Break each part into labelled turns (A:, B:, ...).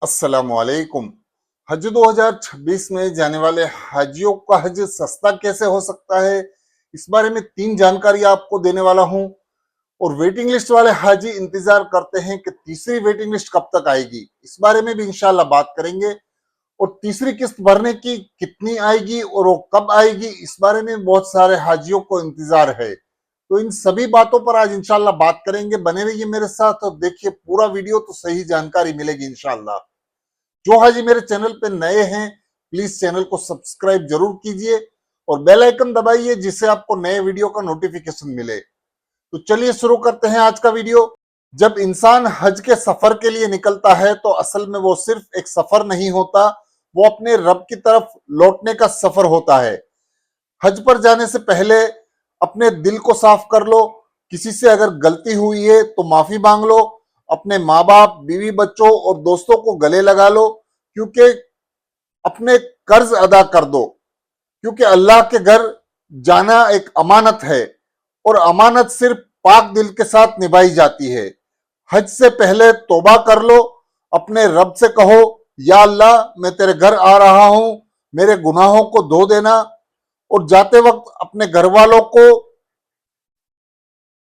A: अस्सलामुअलैकुम। हज 2026 में जाने वाले हाजियों का हज सस्ता कैसे हो सकता है, इस बारे में 3 जानकारी आपको देने वाला हूं। और वेटिंग लिस्ट वाले हाजी इंतजार करते हैं कि तीसरी वेटिंग लिस्ट कब तक आएगी, इस बारे में भी इंशाल्लाह बात करेंगे। और तीसरी किस्त भरने की कितनी आएगी और वो कब आएगी, इस बारे में बहुत सारे हाजियों को इंतजार है। तो इन सभी बातों पर आज इंशाल्लाह बात करेंगे। बने रहिए मेरे साथ और देखिए पूरा वीडियो, तो सही जानकारी मिलेगी इंशाल्लाह। जो हाजी मेरे चैनल पे नए हैं, प्लीज चैनल को सब्सक्राइब जरूर कीजिए और बेल आइकन दबाइए, जिससे आपको नए वीडियो का नोटिफिकेशन मिले। तो चलिए शुरू करते हैं आज का वीडियो। जब इंसान हज के सफर के लिए निकलता है तो असल में वो सिर्फ एक सफर नहीं होता, वो अपने रब की तरफ लौटने का सफर होता है। हज पर जाने से पहले अपने दिल को साफ कर लो। किसी से अगर गलती हुई है तो माफी मांग लो। अपने माँ बाप, बीवी बच्चों और दोस्तों को गले लगा लो, क्योंकि अपने कर्ज अदा कर दो। क्योंकि अल्लाह के घर जाना एक अमानत है और अमानत सिर्फ पाक दिल के साथ निभाई जाती है। हज से पहले तौबा कर लो। अपने रब से कहो, या अल्लाह मैं तेरे घर आ रहा हूं, मेरे गुनाहों को धो देना। और जाते वक्त अपने घर वालों को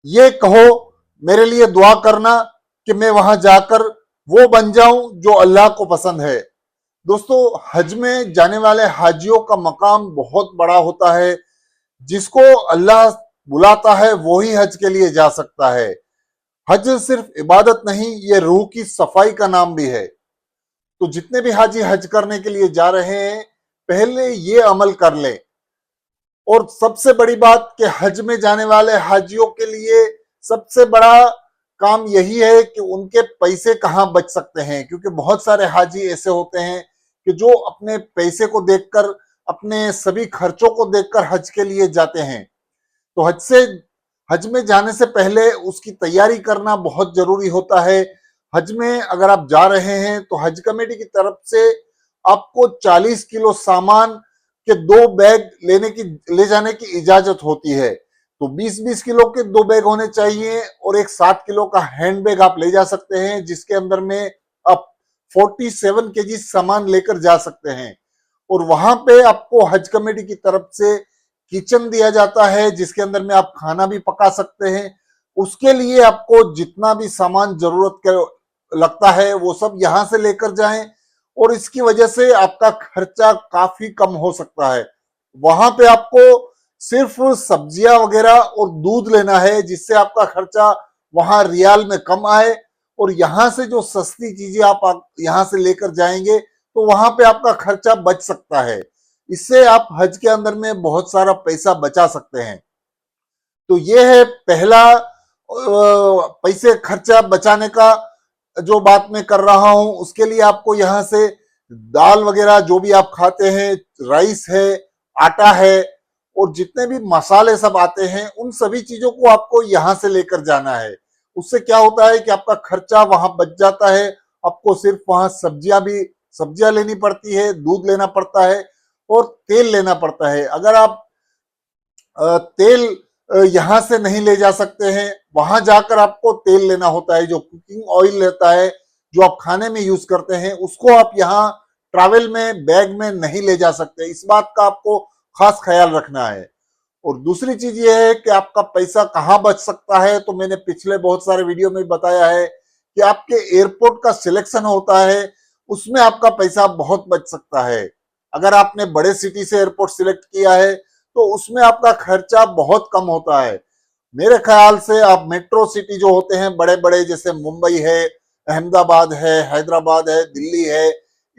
A: ये कहो, मेरे लिए दुआ करना कि मैं वहां जाकर वो बन जाऊं जो अल्लाह को पसंद है। दोस्तों, हज में जाने वाले हाजियों का मकाम बहुत बड़ा होता है। जिसको अल्लाह बुलाता है वो ही हज के लिए जा सकता है। हज सिर्फ इबादत नहीं, ये रूह की सफाई का नाम भी है। तो जितने भी हाजी हज करने के लिए जा रहे हैं, पहले ये अमल कर लें। और सबसे बड़ी बात कि हज में जाने वाले हाजियों के लिए सबसे बड़ा काम यही है कि उनके पैसे कहाँ बच सकते हैं। क्योंकि बहुत सारे हाजी ऐसे होते हैं कि जो अपने पैसे को देखकर, अपने सभी खर्चों को देखकर हज के लिए जाते हैं। तो हज में जाने से पहले उसकी तैयारी करना बहुत जरूरी होता है। हज में अगर आप जा रहे हैं तो हज कमेटी की तरफ से आपको 40 किलो सामान के 2 बैग ले जाने की इजाजत होती है। तो 20-20 किलो के 2 बैग होने चाहिए और एक 60 किलो का हैंड बैग आप ले जा सकते हैं, जिसके अंदर में आप 47 केजी सामान लेकर जा सकते हैं। और वहां पे आपको हज कमेटी की तरफ से किचन दिया जाता है, जिसके अंदर में आप खाना भी पका सकते हैं। उसके लिए आपको जितना भी सामान जरूरत के लगता है वो सब यहां से लेकर जाएं, और इसकी वजह से आपका खर्चा काफी कम हो सकता है। वहां पे आपको सिर्फ सब्जियां वगैरह और दूध लेना है, जिससे आपका खर्चा वहां रियाल में कम आए। और यहां से जो सस्ती चीजें आप यहां से लेकर जाएंगे तो वहां पे आपका खर्चा बच सकता है। इससे आप हज के अंदर में बहुत सारा पैसा बचा सकते हैं। तो ये है पहला पैसे खर्चा बचाने का जो बात मैं कर रहा हूं। उसके लिए आपको यहां से दाल वगैरह जो भी आप खाते हैं, राइस है, आटा है, और जितने भी मसाले सब आते हैं, उन सभी चीजों को आपको यहां से लेकर जाना है। उससे क्या होता है कि आपका खर्चा वहां बच जाता है। आपको सिर्फ वहां सब्जियां लेनी पड़ती है, दूध लेना पड़ता है और तेल लेना पड़ता है। अगर आप तेल यहां से नहीं ले जा सकते हैं, वहां जाकर आपको तेल लेना होता है। जो कुकिंग ऑयल रहता है, जो आप खाने में यूज करते हैं, उसको आप यहाँ ट्रैवल में बैग में नहीं ले जा सकते। इस बात का आपको खास ख्याल रखना है। और दूसरी चीज ये है कि आपका पैसा कहाँ बच सकता है। तो मैंने पिछले बहुत सारे वीडियो में बताया है कि आपके एयरपोर्ट का सिलेक्शन होता है, उसमें आपका पैसा बहुत बच सकता है। अगर आपने बड़े सिटी से एयरपोर्ट सिलेक्ट किया है तो उसमें आपका खर्चा बहुत कम होता है। मेरे ख्याल से आप मेट्रो सिटी जो होते हैं बड़े बड़े, जैसे मुंबई है, अहमदाबाद है, हैदराबाद है, दिल्ली है,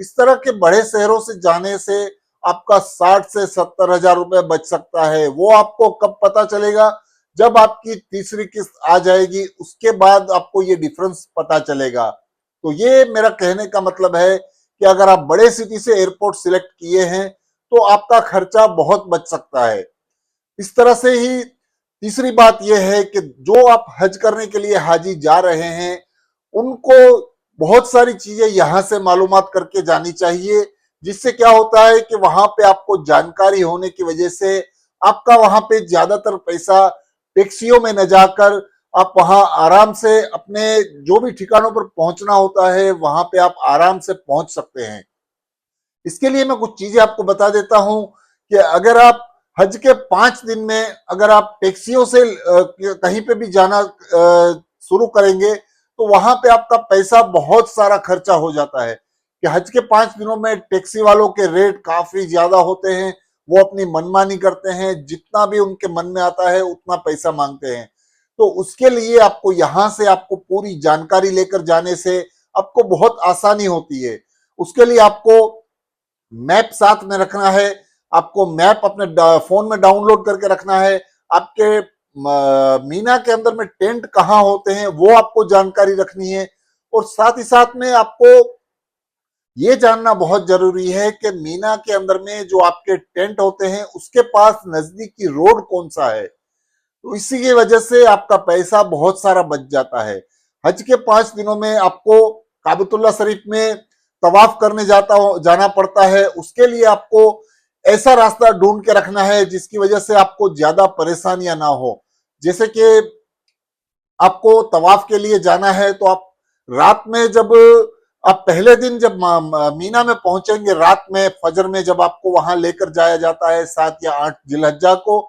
A: इस तरह के बड़े शहरों से जाने से आपका 60 से 70 हजार रुपए बच सकता है। वो आपको कब पता चलेगा? जब आपकी तीसरी किस्त आ जाएगी, उसके बाद आपको ये डिफरेंस पता चलेगा। तो ये मेरा कहने का मतलब है कि अगर आप बड़े सिटी से एयरपोर्ट सिलेक्ट किए हैं तो आपका खर्चा बहुत बच सकता है। इस तरह से ही तीसरी बात यह है कि जो आप हज करने के लिए हाजी जा रहे हैं, उनको बहुत सारी चीजें यहां से मालूमात करके जानी चाहिए। जिससे क्या होता है कि वहां पे आपको जानकारी होने की वजह से आपका वहां पे ज्यादातर पैसा टैक्सियों में न जाकर आप वहां आराम से अपने जो भी ठिकानों पर पहुंचना होता है वहां पे आप आराम से पहुंच सकते हैं। इसके लिए मैं कुछ चीजें आपको बता देता हूं कि अगर आप हज के 5 दिन में अगर आप टैक्सियों से कहीं पे भी जाना शुरू करेंगे तो वहां पे आपका पैसा बहुत सारा खर्चा हो जाता है कि हज के 5 दिनों में टैक्सी वालों के रेट काफी ज्यादा होते हैं। वो अपनी मनमानी करते हैं, जितना भी उनके मन में आता है उतना पैसा मांगते हैं। तो उसके लिए आपको यहां से आपको पूरी जानकारी लेकर जाने से आपको बहुत आसानी होती है। उसके लिए आपको मैप साथ में रखना है, आपको मैप अपने फोन में डाउनलोड करके रखना है। आपके मीना के अंदर में टेंट कहाँ होते हैं वो आपको जानकारी रखनी है। और साथ ही साथ में आपको ये जानना बहुत जरूरी है कि मीना के अंदर में जो आपके टेंट होते हैं उसके पास नजदीकी रोड कौन सा है। तो इसी की वजह से आपका पैसा बहुत सारा बच जाता है। हज के 5 दिनों में आपको काबतुल्ला शरीफ में तवाफ करने जाना पड़ता है। उसके लिए आपको ऐसा रास्ता ढूंढ के रखना है जिसकी वजह से आपको ज्यादा परेशानियां ना हो। जैसे कि आपको तवाफ के लिए जाना है तो आप रात में जब आप पहले दिन जब मीना में पहुंचेंगे, रात में फजर में जब आपको वहां लेकर जाया जाता है 7 या 8 जिलहज्जा को,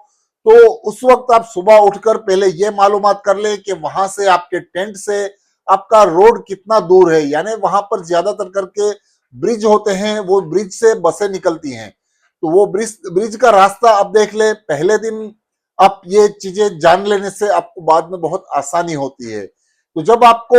A: तो उस वक्त आप सुबह उठकर पहले ये मालूमात कर ले कि वहां से आपके टेंट से आपका रोड कितना दूर है। यानी वहां पर ज्यादातर करके ब्रिज होते हैं, वो ब्रिज से बसें निकलती हैं। तो वो ब्रिज ब्रिज का रास्ता आप देख ले पहले दिन। आप ये चीजें जान लेने से आपको बाद में बहुत आसानी होती है। तो जब आपको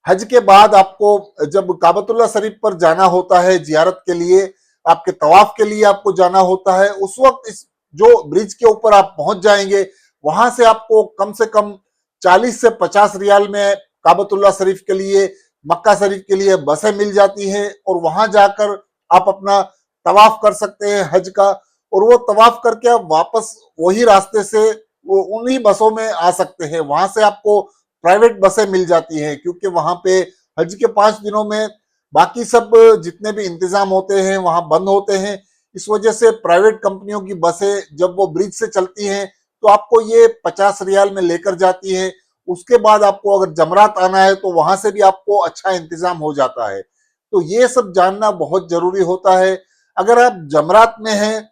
A: हज के बाद आपको जब काबतुल्ला शरीफ पर जाना होता है जियारत के लिए, आपके तवाफ के लिए आपको जाना होता है, उस वक्त इस जो ब्रिज के ऊपर आप पहुंच जाएंगे वहां से आपको कम से कम 40 से 50 रियाल में काबतुल्ला शरीफ के लिए, मक्का शरीफ के लिए बसें मिल जाती हैं और वहां जाकर आप अपना तवाफ कर सकते हैं हज का। और वो तवाफ करके आप वापस वही रास्ते से वो उन्हीं बसों में आ सकते हैं। वहां से आपको प्राइवेट बसें मिल जाती हैं क्योंकि वहां पे हज के 5 दिनों में बाकी सब जितने भी इंतजाम होते हैं वहां बंद होते हैं। इस वजह से प्राइवेट कंपनियों की बसें जब वो ब्रिज से चलती हैं तो आपको ये 50 रियाल में लेकर जाती है। उसके बाद आपको अगर जमरात आना है तो वहां से भी आपको अच्छा इंतजाम हो जाता है। तो ये सब जानना बहुत जरूरी होता है। अगर आप जमरात में हैं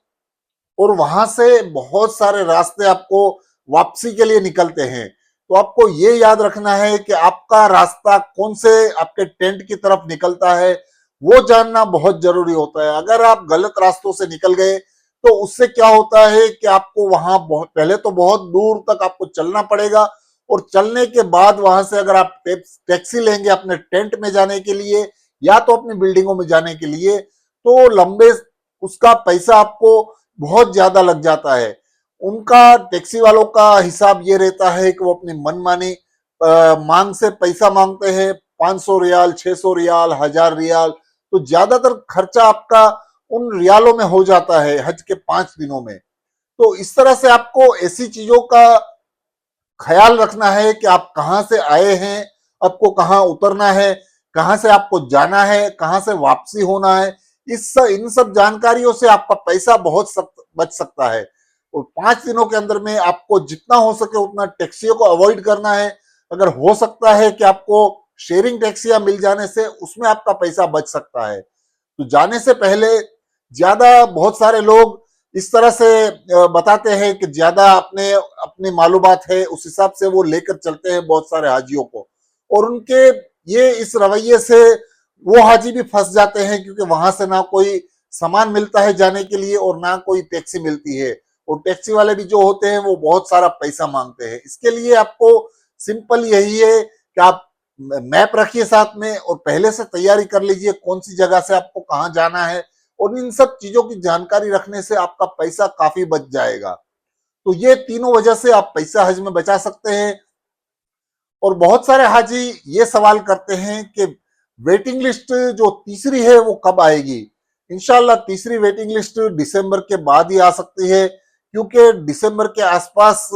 A: और वहां से बहुत सारे रास्ते आपको वापसी के लिए निकलते हैं, तो आपको ये याद रखना है कि आपका रास्ता कौन से आपके टेंट की तरफ निकलता है, वो जानना बहुत जरूरी होता है। अगर आप गलत रास्तों से निकल गए तो उससे क्या होता है कि आपको वहां बहुत पहले तो बहुत दूर तक आपको चलना पड़ेगा। और चलने के बाद वहां से अगर आप टैक्सी लेंगे अपने टेंट में जाने के लिए या तो अपनी बिल्डिंगों में जाने के लिए, तो लंबे उसका पैसा आपको बहुत ज्यादा लग जाता है। उनका टैक्सी वालों का हिसाब ये रहता है कि वो अपनी मनमानी मांग से पैसा मांगते हैं, 500 रियाल, 600 रियाल, 1000 रियाल। तो ज्यादातर खर्चा आपका उन रियालों में हो जाता है हज के 5 दिनों में। तो इस तरह से आपको ऐसी चीजों का ख्याल रखना है कि आप कहाँ से आए हैं, आपको कहाँ उतरना है, कहाँ से आपको जाना है, कहाँ से वापसी होना है। इन सब जानकारियों से आपका पैसा बहुत बच सकता है। और 5 दिनों के अंदर में आपको जितना हो सके उतना टैक्सियों को अवॉइड करना है। अगर हो सकता है कि आपको शेयरिंग टैक्सियां मिल जाने से उसमें आपका पैसा बच सकता है। तो जाने से पहले ज्यादा बहुत सारे लोग इस तरह से बताते हैं कि ज्यादा अपने अपनी मालूमात है उस हिसाब से वो लेकर चलते हैं बहुत सारे हाजियों को। और उनके ये इस रवैये से वो हाजी भी फंस जाते हैं क्योंकि वहां से ना कोई सामान मिलता है जाने के लिए और ना कोई टैक्सी मिलती है। और टैक्सी वाले भी जो होते हैं वो बहुत सारा पैसा मांगते हैं। इसके लिए आपको सिंपल यही है कि आप मैप रखिए साथ में और पहले से तैयारी कर लीजिए कौन सी जगह से आपको कहाँ जाना है। और इन सब चीजों की जानकारी रखने से आपका पैसा काफी बच जाएगा। तो ये तीनों वजह से आप पैसा हज में बचा सकते हैं। और बहुत सारे हाजी ये सवाल करते हैं कि वेटिंग लिस्ट जो तीसरी है वो कब आएगी। इंशाल्लाह तीसरी वेटिंग लिस्ट दिसंबर के बाद ही आ सकती है क्योंकि दिसंबर के आसपास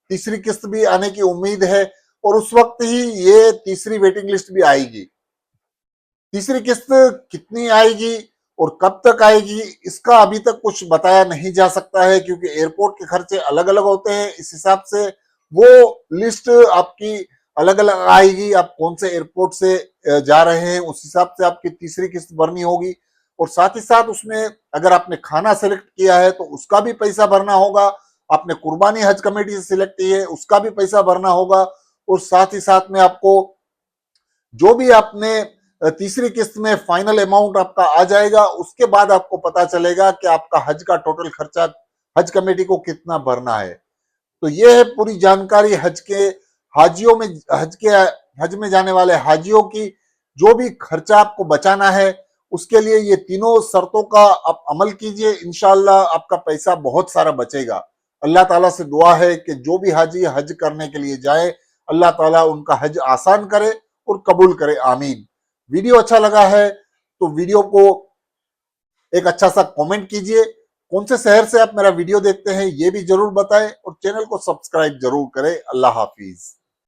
A: तीसरी किस्त भी आने की उम्मीद है और उस वक्त ही ये तीसरी वेटिंग लिस्ट भी आएगी। तीसरी किस्त कितनी आएगी और कब तक आएगी इसका अभी तक कुछ बताया नहीं जा सकता है क्योंकि एयरपोर्ट के खर्चे अलग अलग होते हैं। इस हिसाब से वो लिस्ट आपकी अलग अलग आएगी, आप कौन से एयरपोर्ट से जा रहे हैं उस हिसाब से आपकी तीसरी किस्त भरनी होगी। और साथ ही साथ उसमें अगर आपने खाना सेलेक्ट किया है तो उसका भी पैसा भरना होगा, आपने कुर्बानी हज कमेटी से सिलेक्ट की है उसका भी पैसा भरना होगा। और साथ ही साथ में आपको जो भी आपने तीसरी किस्त में फाइनल अमाउंट आपका आ जाएगा, उसके बाद आपको पता चलेगा कि आपका हज का टोटल खर्चा हज कमेटी को कितना भरना है। तो ये है पूरी जानकारी हज के हाजियों में, हज में जाने वाले हाजियों की। जो भी खर्चा आपको बचाना है उसके लिए ये तीनों शर्तों का आप अमल कीजिए, इंशाअल्लाह आपका पैसा बहुत सारा बचेगा। अल्लाह ताला से दुआ है कि जो भी हाजी हज करने के लिए जाए, अल्लाह ताला उनका हज आसान करे और कबूल करे, आमीन। वीडियो अच्छा लगा है तो वीडियो को एक अच्छा सा कमेंट कीजिए। कौन से शहर से आप मेरा वीडियो देखते हैं ये भी जरूर बताएं और चैनल को सब्सक्राइब जरूर करें। अल्लाह हाफिज।